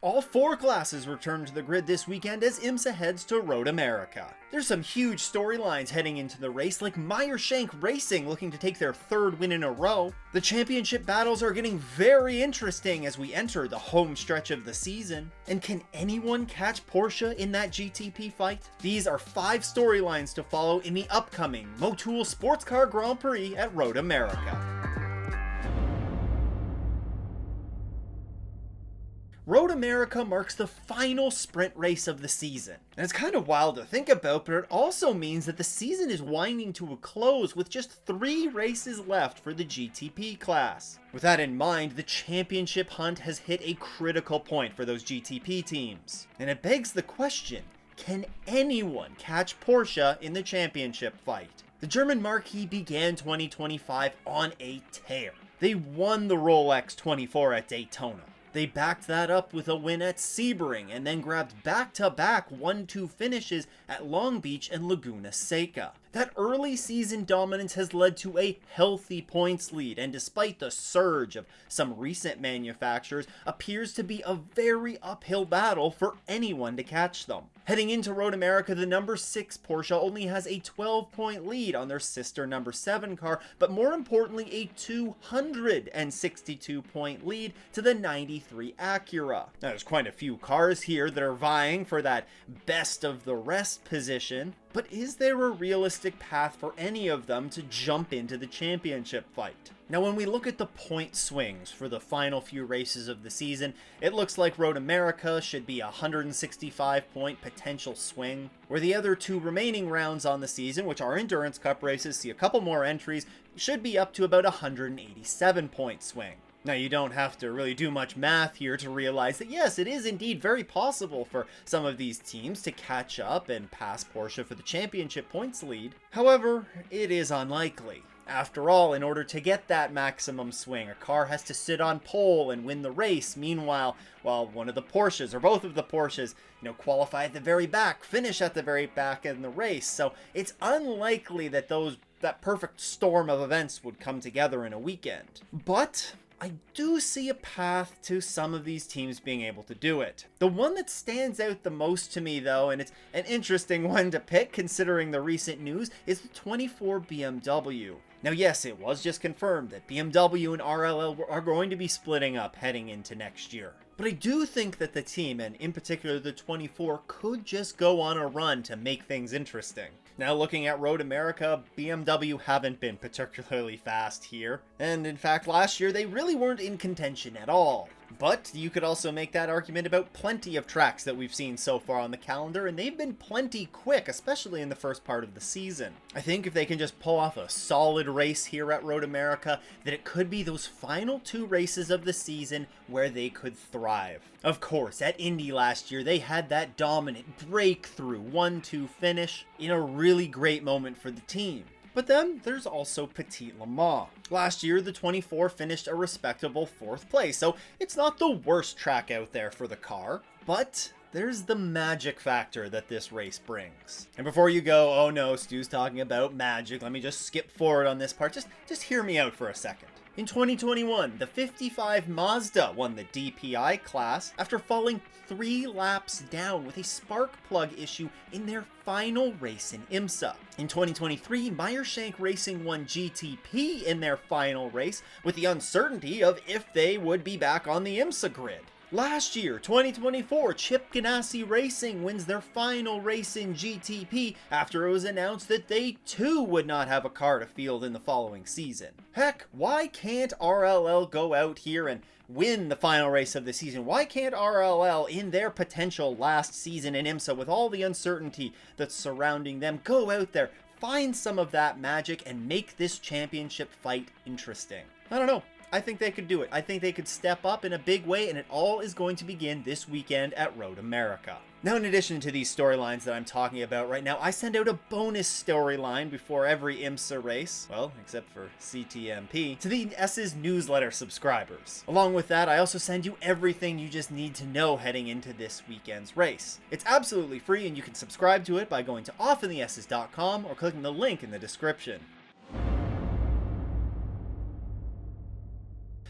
All 4 classes return to the grid this weekend as IMSA heads to Road America. There's some huge storylines heading into the race, like Meyer-Shank Racing looking to take their 3rd win in a row. The championship battles are getting very interesting as we enter the home stretch of the season. And can anyone catch Porsche in that GTP fight? These are 5 storylines to follow in the upcoming Motul Sports Car Grand Prix at Road America. Road America marks the final sprint race of the season. And it's kind of wild to think about, but it also means that the season is winding to a close with just 3 races left for the GTP class. With that in mind, the championship hunt has hit a critical point for those GTP teams. And it begs the question, can anyone catch Porsche in the championship fight? The German marquee began 2025 on a tear. They won the Rolex 24 at Daytona. They backed that up with a win at Sebring and then grabbed back-to-back 1-2 finishes at Long Beach and Laguna Seca. That early season dominance has led to a healthy points lead, and despite the surge of some recent manufacturers, appears to be a very uphill battle for anyone to catch them. Heading into Road America, the number 6 Porsche only has a 12-point lead on their sister number 7 car, but more importantly a 262-point lead to the 93 Acura. Now there's quite a few cars here that are vying for that best of the rest position, but is there a realistic path for any of them to jump into the championship fight? Now when we look at the point swings for the final few races of the season, it looks like Road America should be a 165-point potential swing, where the other 2 remaining rounds on the season, which are Endurance Cup races, see a couple more entries, should be up to about a 187-point swing. Now you don't have to really do much math here to realize that yes, it is indeed very possible for some of these teams to catch up and pass Porsche for the championship points lead. However, it is unlikely. After all, in order to get that maximum swing, a car has to sit on pole and win the race. Meanwhile, while one of the Porsches, or both of the Porsches, qualify at the very back, finish at the very back in the race. So it's unlikely that that perfect storm of events would come together in a weekend. But I do see a path to some of these teams being able to do it. The one that stands out the most to me though, and it's an interesting one to pick considering the recent news, is the 24 BMW. Now yes, it was just confirmed that BMW and RLL are going to be splitting up heading into next year. But I do think that the team, and in particular the 24, could just go on a run to make things interesting. Now looking at Road America, BMW haven't been particularly fast here, and in fact last year they really weren't in contention at all. But you could also make that argument about plenty of tracks that we've seen so far on the calendar, and they've been plenty quick, especially in the first part of the season. I think if they can just pull off a solid race here at Road America, that it could be those final 2 races of the season where they could thrive. Of course, at Indy last year, they had that dominant breakthrough 1-2 finish in a really great moment for the team. But then there's also Petit Le Mans. Last year, the 24 finished a respectable 4th place, so it's not the worst track out there for the car, but there's the magic factor that this race brings. And before you go, oh no, Stu's talking about magic, let me just skip forward on this part, just hear me out for a second. In 2021, the 55 Mazda won the DPI class after falling 3 laps down with a spark plug issue in their final race in IMSA. In 2023, Meyer-Shank Racing won GTP in their final race with the uncertainty of if they would be back on the IMSA grid. Last year, 2024, Chip Ganassi Racing wins their final race in GTP after it was announced that they too would not have a car to field in the following season. Heck, why can't RLL go out here and win the final race of the season? Why can't RLL, in their potential last season in IMSA with all the uncertainty that's surrounding them, go out there, find some of that magic and make this championship fight interesting? I don't know. I think they could do it. I think they could step up in a big way, and it all is going to begin this weekend at Road America. Now, in addition to these storylines that I'm talking about right now, I send out a bonus storyline before every IMSA race, well, except for CTMP, to the S's newsletter subscribers. Along with that, I also send you everything you just need to know heading into this weekend's race. It's absolutely free, and you can subscribe to it by going to offinthes's.com or clicking the link in the description.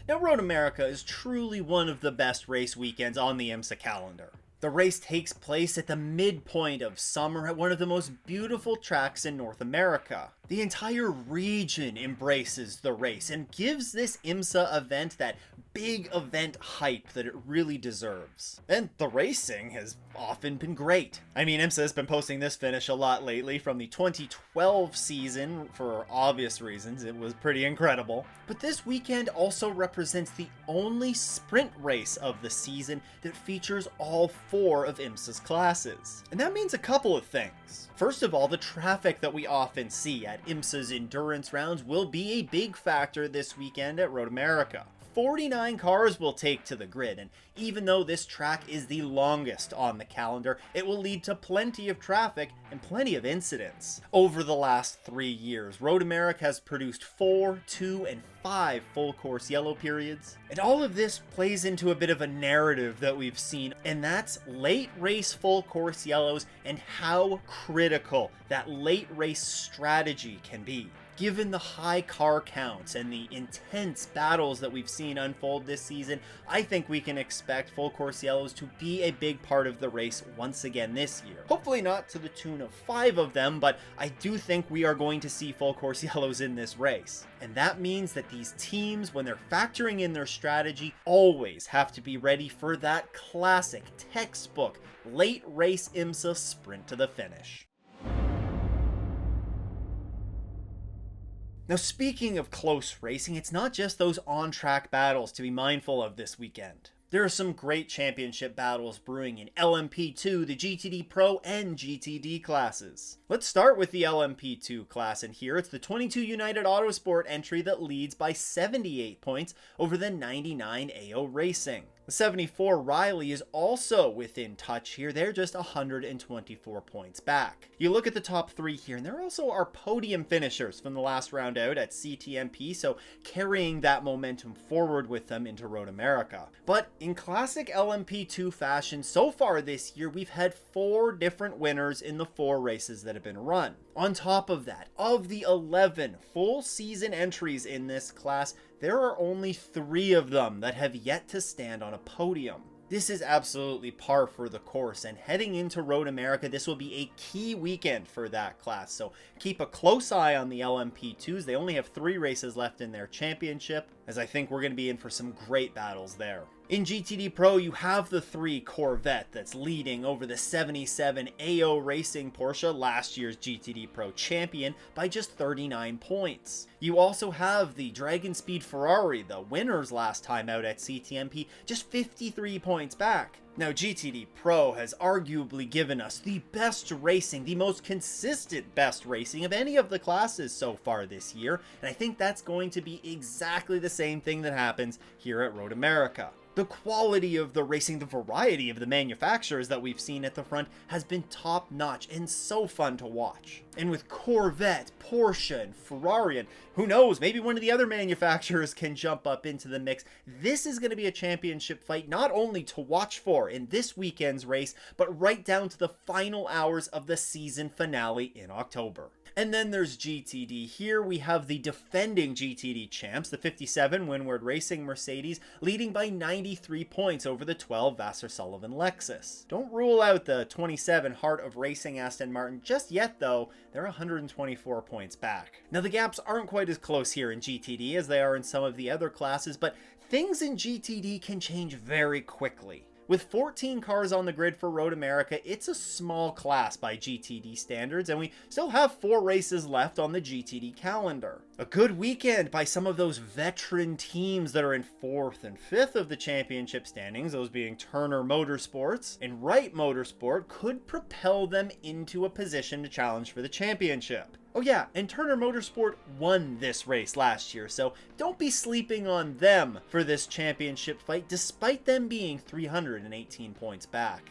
Now, Road America is truly one of the best race weekends on the IMSA calendar. The race takes place at the midpoint of summer at one of the most beautiful tracks in North America. The entire region embraces the race and gives this IMSA event that big event hype that it really deserves. And the racing has often been great. I mean, IMSA has been posting this finish a lot lately from the 2012 season for obvious reasons. It was pretty incredible. But this weekend also represents the only sprint race of the season that features all 4 of IMSA's classes. And that means a couple of things. First of all, the traffic that we often see at IMSA's endurance rounds will be a big factor this weekend at Road America. 49 cars will take to the grid, and even though this track is the longest on the calendar, it will lead to plenty of traffic and plenty of incidents. Over the last 3 years, Road America has produced 4, 2, and 5 full course yellow periods, and all of this plays into a bit of a narrative that we've seen, and that's late race full course yellows and how critical that late race strategy can be. Given the high car counts and the intense battles that we've seen unfold this season, I think we can expect full course yellows to be a big part of the race once again this year. Hopefully not to the tune of 5 of them, but I do think we are going to see full course yellows in this race. And that means that these teams, when they're factoring in their strategy, always have to be ready for that classic textbook late race IMSA sprint to the finish. Now, speaking of close racing, it's not just those on-track battles to be mindful of this weekend. There are some great championship battles brewing in LMP2, the GTD Pro, and GTD classes. Let's start with the LMP2 class, and here it's the 22 United Autosport entry that leads by 78 points over the 99 AO Racing. The 74 Riley is also within touch here. They're just 124 points back. You look at the top 3 here, and there also are podium finishers from the last round out at CTMP, so carrying that momentum forward with them into Road America. But in classic LMP2 fashion, so far this year, we've had 4 different winners in the 4 races that have been run. On top of that, of the 11 full season entries in this class, there are only 3 of them that have yet to stand on a podium. This is absolutely par for the course, and heading into Road America, this will be a key weekend for that class, so keep a close eye on the LMP2s. They only have 3 races left in their championship, as I think we're going to be in for some great battles there. In GTD Pro, you have the 3 Corvette that's leading over the 77 AO Racing Porsche, last year's GTD Pro champion, by just 39 points. You also have the Dragon Speed Ferrari, the winners last time out at CTMP, just 53 points back. Now, GTD Pro has arguably given us the best racing, the most consistent best racing of any of the classes so far this year, and I think that's going to be exactly the same thing that happens here at Road America. The quality of the racing, the variety of the manufacturers that we've seen at the front has been top notch and so fun to watch. And with Corvette, Porsche, and Ferrari, and who knows, maybe one of the other manufacturers can jump up into the mix, this is going to be a championship fight not only to watch for in this weekend's race, but right down to the final hours of the season finale in October. And then there's GTD. Here we have the defending GTD champs, the 57 Windward Racing Mercedes, leading by 93 points over the 12 Vassar Sullivan Lexus. Don't rule out the 27 Heart of Racing Aston Martin just yet, though. They're 124 points back. Now, the gaps aren't quite as close here in GTD as they are in some of the other classes, but things in GTD can change very quickly. With 14 cars on the grid for Road America, it's a small class by GTD standards, and we still have 4 races left on the GTD calendar. A good weekend by some of those veteran teams that are in 4th and 5th of the championship standings, those being Turner Motorsports and Wright Motorsport, could propel them into a position to challenge for the championship. Oh yeah, and Turner Motorsport won this race last year, so don't be sleeping on them for this championship fight, despite them being 318 points back.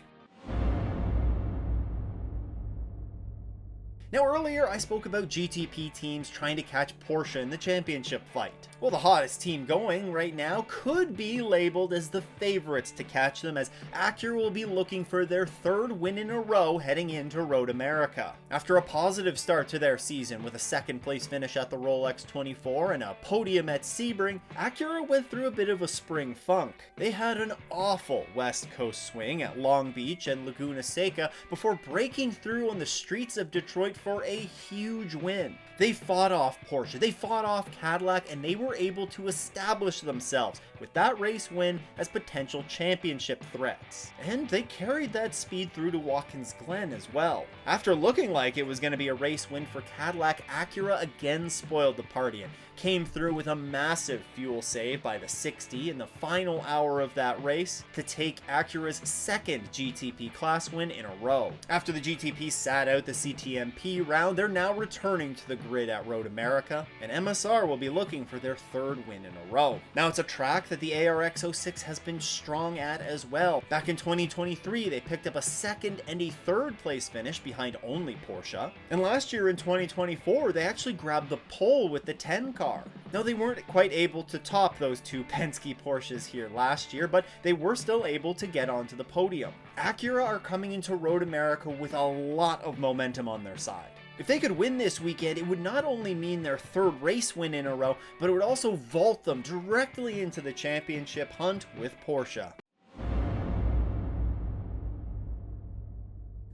Now earlier I spoke about GTP teams trying to catch Porsche in the championship fight. Well, the hottest team going right now could be labeled as the favorites to catch them, as Acura will be looking for their third win in a row heading into Road America. After a positive start to their season with a second place finish at the Rolex 24 and a podium at Sebring, Acura went through a bit of a spring funk. They had an awful West Coast swing at Long Beach and Laguna Seca before breaking through on the streets of Detroit for a huge win. They fought off Porsche, they fought off Cadillac, and they were able to establish themselves with that race win as potential championship threats. And they carried that speed through to Watkins Glen as well. After looking like it was going to be a race win for Cadillac, Acura again spoiled the party and came through with a massive fuel save by the 60 in the final hour of that race to take Acura's second GTP class win in a row. After the GTP sat out the CTMP round, they're now returning to the grid at Road America, and MSR will be looking for their third win in a row. Now, it's a track that the ARX-06 has been strong at as well. Back in 2023, they picked up a second and a third place finish behind only Porsche, and last year in 2024, they actually grabbed the pole with the 10 car. Now, they weren't quite able to top those two Penske Porsches here last year, but they were still able to get onto the podium. Acura are coming into Road America with a lot of momentum on their side. If they could win this weekend, it would not only mean their third race win in a row, but it would also vault them directly into the championship hunt with Porsche.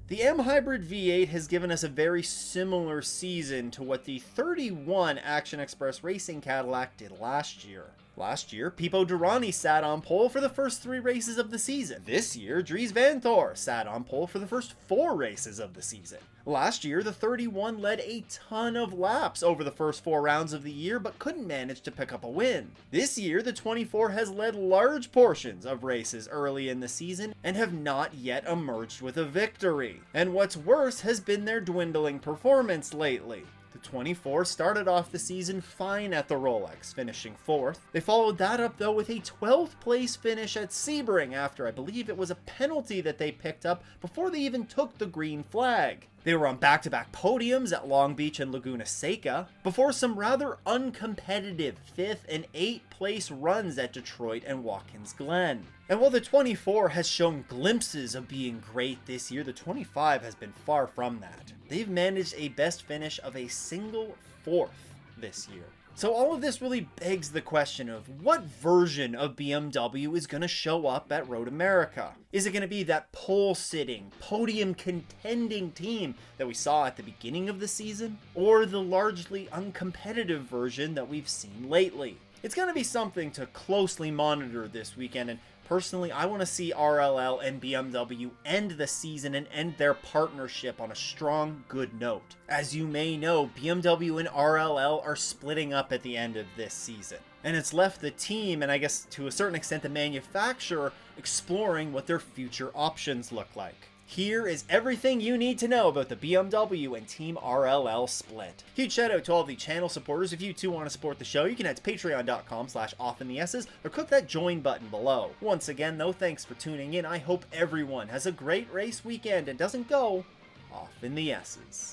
The M Hybrid V8 has given us a very similar season to what the 31 Action Express Racing Cadillac did last year. Last year, Pipo Derani sat on pole for the first 3 races of the season. This year, Dries Vanthoor sat on pole for the first 4 races of the season. Last year, the 31 led a ton of laps over the first 4 rounds of the year, but couldn't manage to pick up a win. This year, the 24 has led large portions of races early in the season and have not yet emerged with a victory. And what's worse has been their dwindling performance lately. The 24 started off the season fine at the Rolex, finishing 4th. They followed that up though with a 12th place finish at Sebring after I believe it was a penalty that they picked up before they even took the green flag. They were on back-to-back podiums at Long Beach and Laguna Seca, before some rather uncompetitive 5th and 8th place runs at Detroit and Watkins Glen. And while the 24 has shown glimpses of being great this year, the 25 has been far from that. They've managed a best finish of a single 4th this year. So all of this really begs the question of what version of BMW is going to show up at Road America? Is it going to be that pole-sitting, podium-contending team that we saw at the beginning of the season? Or the largely uncompetitive version that we've seen lately? It's going to be something to closely monitor this weekend, and personally, I want to see RLL and BMW end the season and end their partnership on a strong, good note. As you may know, BMW and RLL are splitting up at the end of this season. And it's left the team, and I guess to a certain extent the manufacturer, exploring what their future options look like. Here is everything you need to know about the BMW and Team RLL split. Huge shout out to all the channel supporters. If you too want to support the show, you can head to patreon.com/offintheesses or click that join button below. Once again though, thanks for tuning in. I hope everyone has a great race weekend and doesn't go off in the S's.